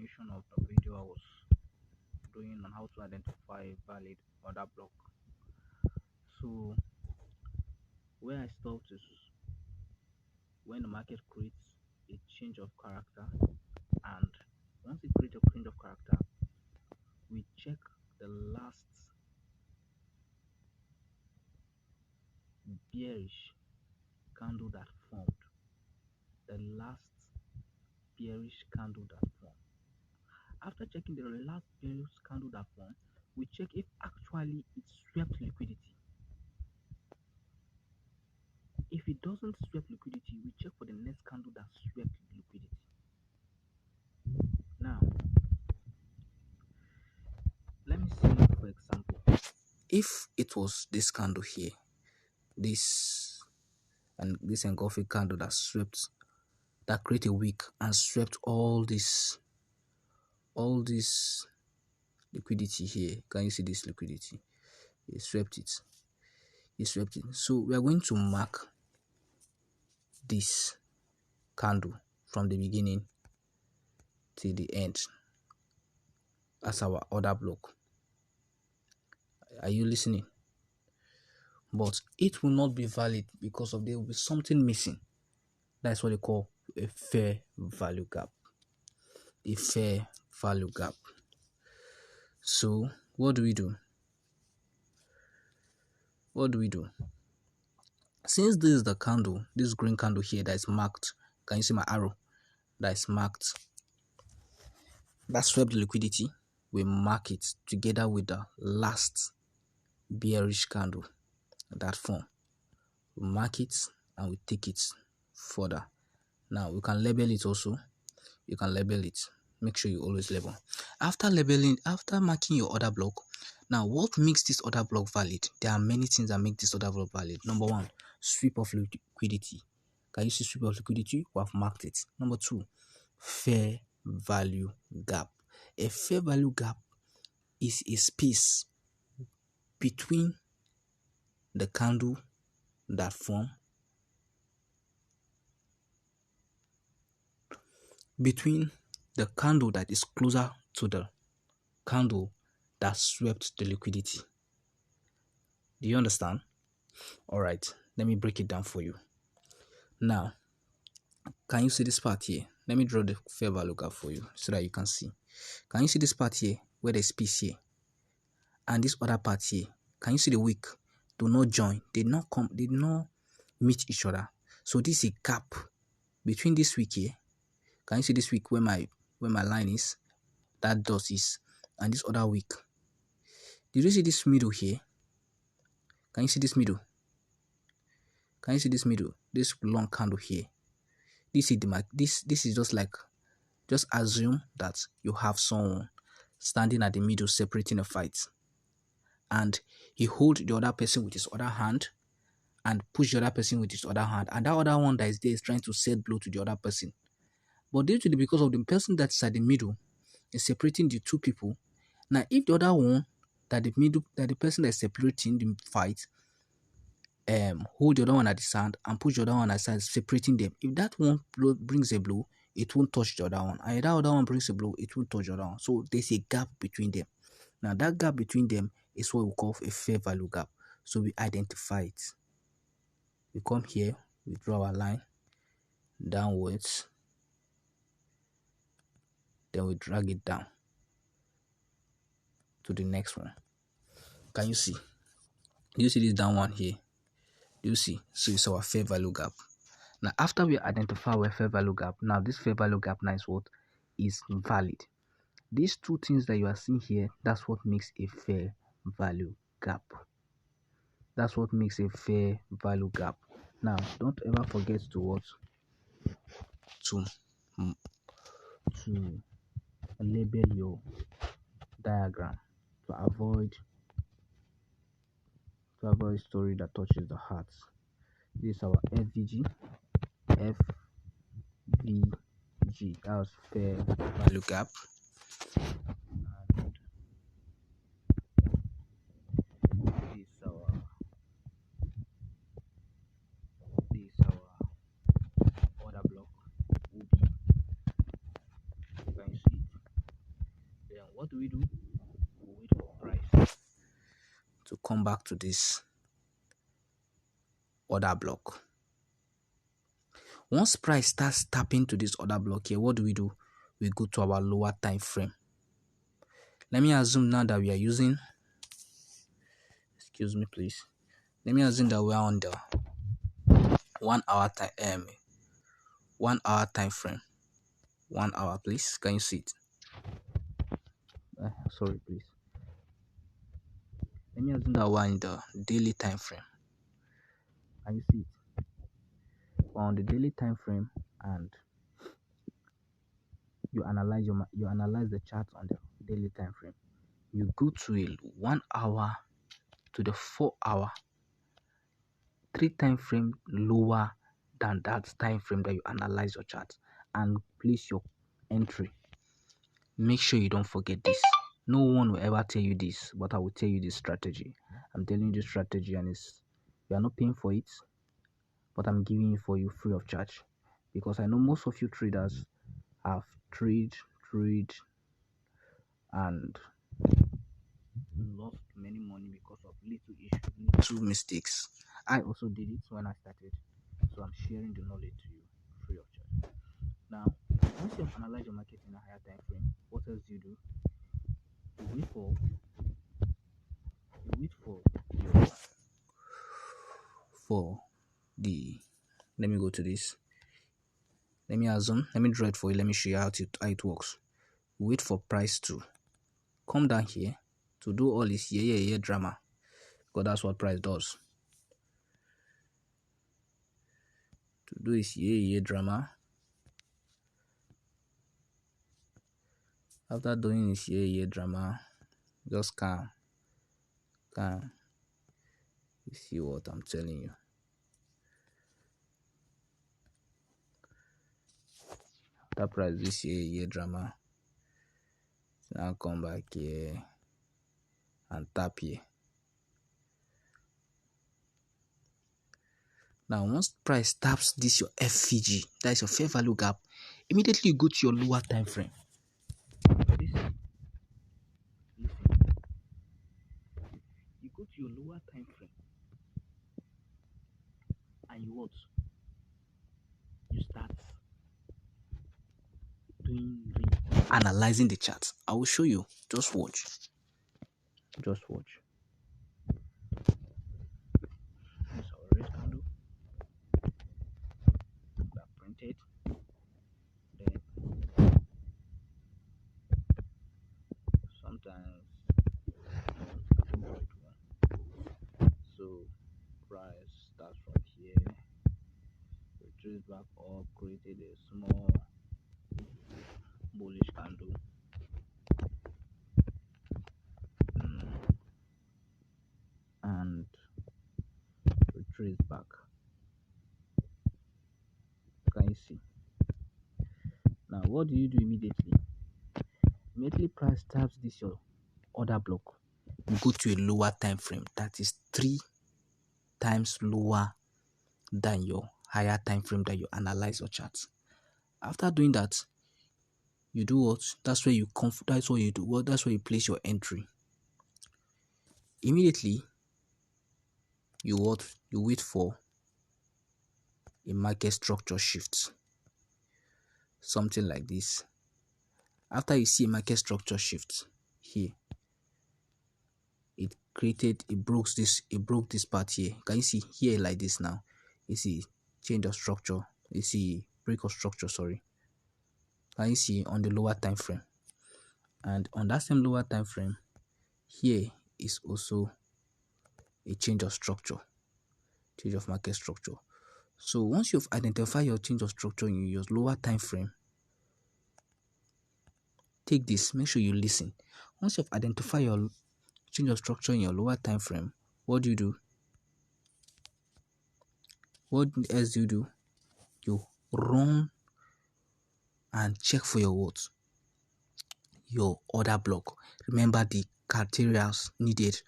continuation of the video I was doing on how to identify a valid order block. So where I stopped is when the market creates a change of character, and once it creates a change of character, we check the last bearish candle that formed. The last bearish candle that formed. After checking the last bearish candle that formed, we check if actually it swept liquidity. If it doesn't sweep liquidity, we check for the next candle that swept liquidity. Now, let me see, for example, if it was this candle here, this and this engulfing candle that swept, that created a wick and swept all this liquidity here. Can you see this liquidity? It swept it. It swept it. So we are going to mark this candle from the beginning till the end as our order block. Are you listening? But it will not be valid because of there will be something missing. That's what they call a fair value gap. A fair value gap. So what do we do? What do we do? Since this is the candle, this green candle here that is marked, can you see my arrow? That is marked, that swept the liquidity. We mark it together with the last bearish candle that form. We mark it and we take it further. Now we can label it also. You can label it. Make sure you always label. After labeling, after marking your order block, now what makes this order block valid? There are many things that make this order block valid. Number one, sweep of liquidity. Can you see sweep of liquidity? We have marked it. Number two, fair value gap. A fair value gap is a space between the candle that form, between the candle that is closer to the candle that swept the liquidity. Do you understand? All right, let me break it down for you. Now, can you see this part here? Let me draw the fair value gap for you so that you can see. Can you see this part here where there's space here? And this other part here, can you see the wick? Do not join. They did not meet each other. So this is a gap between this wick here. Can you see this wick where my line is? That dot is, and this other wick. Did you see this middle here? Can you see this middle? Can you see this middle? This long candle here. This is the this is just like, just assume that you have someone standing at the middle separating a fight, and he hold the other person with his other hand and push the other person with his other hand, and that other one that is there is trying to set blow to the other person. But due to because of the person that's at the middle is separating the two people, now if the other one that the person that's separating the fight hold the other one at his hand and push the other one aside, separating them, if that one brings a blow, it won't touch the other one, and if that other one brings a blow, it won't touch the other one. So there's a gap between them. Now that gap between them is what we call a fair value gap. So we identify it. We come here, we draw our line downwards, then we drag it down to the next one. Can you see? Do you see this down one here? Do you see? So it's our fair value gap. Now after we identify our fair value gap, now this fair value gap now is what is valid. These two things that you are seeing here, that's what makes a fair value gap. That's what makes a fair value gap. Now don't ever forget to what to label your diagram to avoid story that touches the heart. This is our FVG. FVG, that was fair value gap. And this is our order block. Can you see it? what do? We wait for price to come back to this order block. Once price starts tapping to this order block here, what do? We go to our lower time frame. Let me assume now that we are using, excuse me please. Let me assume that we are on the 1 hour time 1 hour time frame. 1 hour, please. Can you see it? Sorry, please. Let me assume that we're in the daily time frame. Can you see it? We're on the daily time frame, and you analyze the chart on the daily time frame. You go to a 1 hour to the 4 hour, 3 time frame lower than that time frame that you analyze your chart, and place your entry. Make sure you don't forget this. No one will ever tell you this, but I will tell you this strategy. I'm telling you this strategy, and you are not paying for it, but I'm giving it for you free of charge, because I know most of you traders have trade and lost many money because of little issues, little mistakes. I also did it when I started, so I'm sharing the knowledge to you free of charge. Now, once you have analyzed your market in a higher time frame, what else do? You wait for your for the. Let me go to this. Let me draw it for you. Let me show you how it works. Wait for price to come down here to do all this drama, because that's what price does. To do this drama. After doing this drama, just calm. You see what I'm telling you. After price this drama, now come back here and tap here. Now, once price taps this your FVG, that is your fair value gap, immediately you go to your lower time frame. Listen. You go to your lower time frame, and you start analyzing the chart. I will show you. Just watch. This is our red candle that printed. Then sometimes so price starts from here, retrace back up, created a small bullish candle, and retrace back. Can you see? Now, what do you do immediately? Immediately price taps this your order block. You go to a lower time frame that is 3 times lower than your higher time frame that you analyze your charts. After doing that, you do what? That's where you that's what you do. Well, that's where you place your entry. Immediately, you wait for a market structure shift. Something like this. After you see a market structure shift here, it broke this part here. Can you see here like this now? You see change of structure. You see break of structure, sorry. Can you see on the lower time frame? And on that same lower time frame, here is also a change of structure, change of market structure. So once you've identified your change of structure in your lower time frame, take this, make sure you listen. Once you've identified your change of structure in your lower time frame, what do you do? What else do you do? You run and check for your what? Your order block. Remember the criteria needed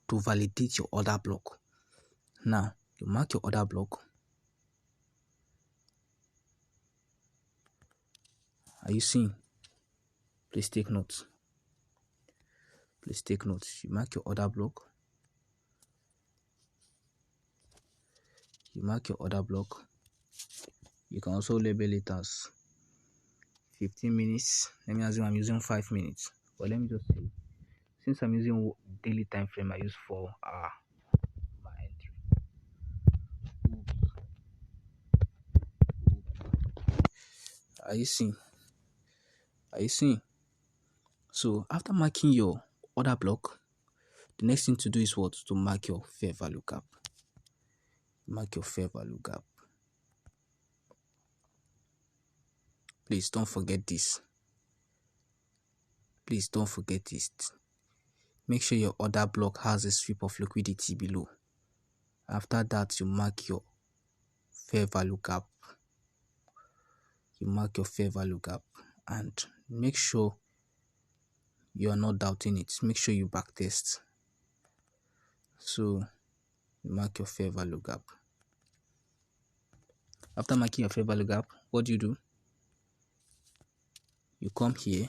to validate your order block. Now, you mark your order block. Are you seeing? Please take notes. Please take note. You mark your order block. You mark your order block. You can also label it as 15 minutes. Let me assume I'm using 5 minutes. But let me just say, since I'm using daily time frame, I use 4 hours. My entry. Are you seeing? Are you seeing? So after marking your order block, the next thing to do is what? To mark your fair value gap. Mark your fair value gap. Please don't forget this. Please don't forget this. Make sure your order block has a sweep of liquidity below. After that, you mark your fair value gap. You mark your fair value gap and make sure you are not doubting it. Make sure you back test. So you mark your fair value gap. After marking your fair value gap, what do? You come here.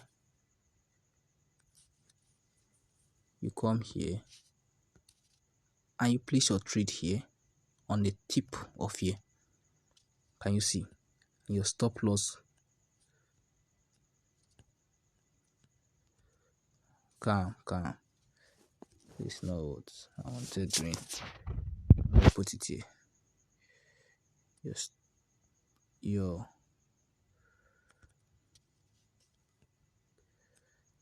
You come here and you place your trade here on the tip of here. Can you see? Your stop loss. Calm. This is not what I wanted doing. Let me put it here. Just your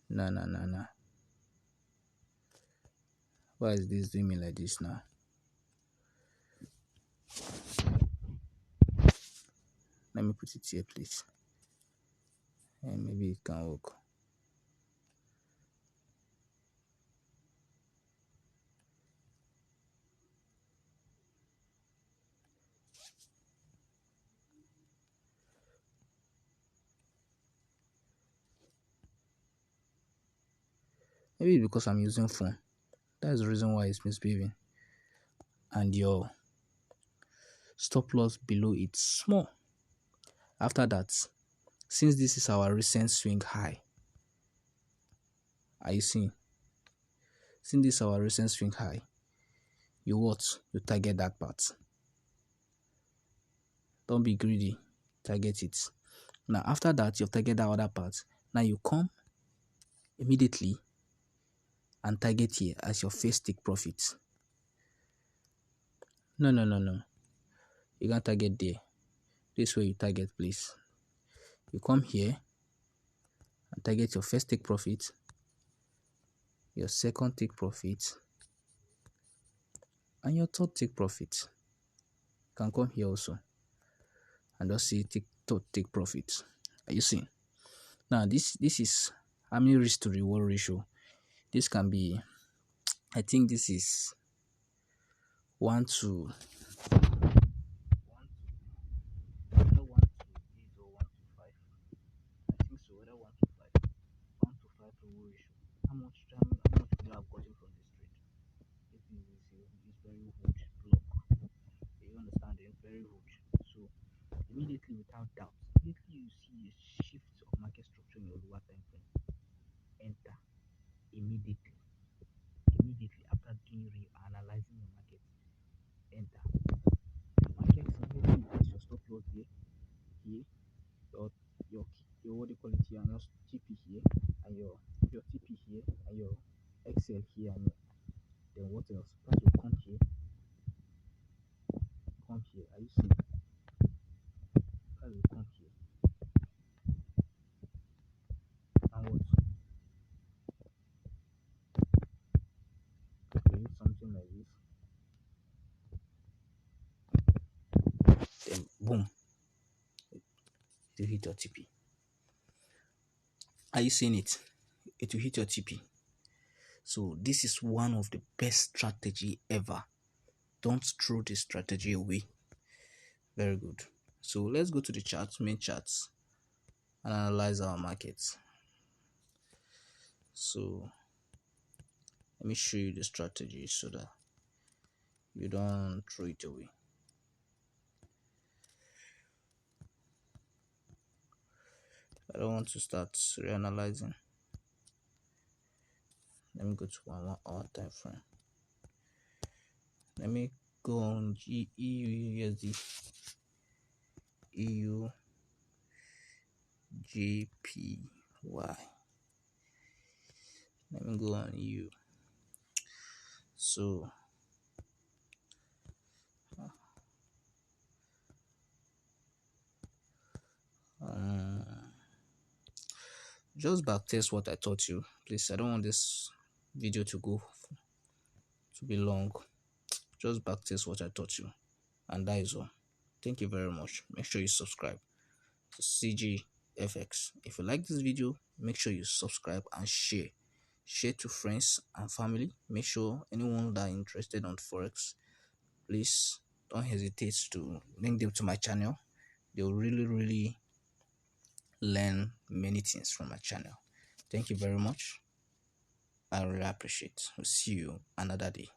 no. Why is this doing me like this now? Let me put it here, please. And maybe it can work. Maybe because I'm using phone. That's the reason why it's misbehaving. And your stop loss below it's small. After that, since this is our recent swing high, are you seeing? Since this is our recent swing high, you what? You target that part. Don't be greedy. Target it. Now after that, you've targeted that other part. Now you come immediately and target here as your first take profit. No. You can't target there. This way you target, please. You come here and target your first take profit, your second take profit, and your third take profit. You can come here also and just see third take profit. Are you seeing? Now this is how many risk to reward ratio. This can be, I think this is 1 to whether 1 to 8 or 1 to 5. I think so, whether 1 to 5. 1 to 5 reward ratio. How much do you have gotten from this trade? This is very huge block. You understand it? Very huge. So immediately without doubt, immediately you see a shift of market structure in your lower time frame. Enter immediately. Immediately after doing analyzing your market, enter. Market immediately you place your stop loss here, your your your what do you call it here, and your TP here, and your TP here, and your XL here, and then what else? Price will come here. Come here. Are you seeing? Price will come here. And what? Create something like this. Then boom. It will hit your TP. Are you seeing it? It will hit your TP. So this is one of the best strategy ever. Don't throw this strategy away. Very good. So let's go to the charts, main charts, and analyze our markets. So let me show you the strategy so that you don't throw it away. I don't want to start reanalyzing. Let me go to 1 hour time frame. Let me go on EUUSD, EUGPY. Let me go on EU. So um just backtest what I taught you, please. I don't want this video to go to be long. Just backtest what I taught you, and that is all. Thank you very much. Make sure you subscribe to CGFX. If you like this video, make sure you subscribe and share to friends and family. Make sure anyone that is interested on forex, please don't hesitate to link them to my channel. They'll really learn many things from my channel. Thank you very much. I really appreciate. We'll see you another day.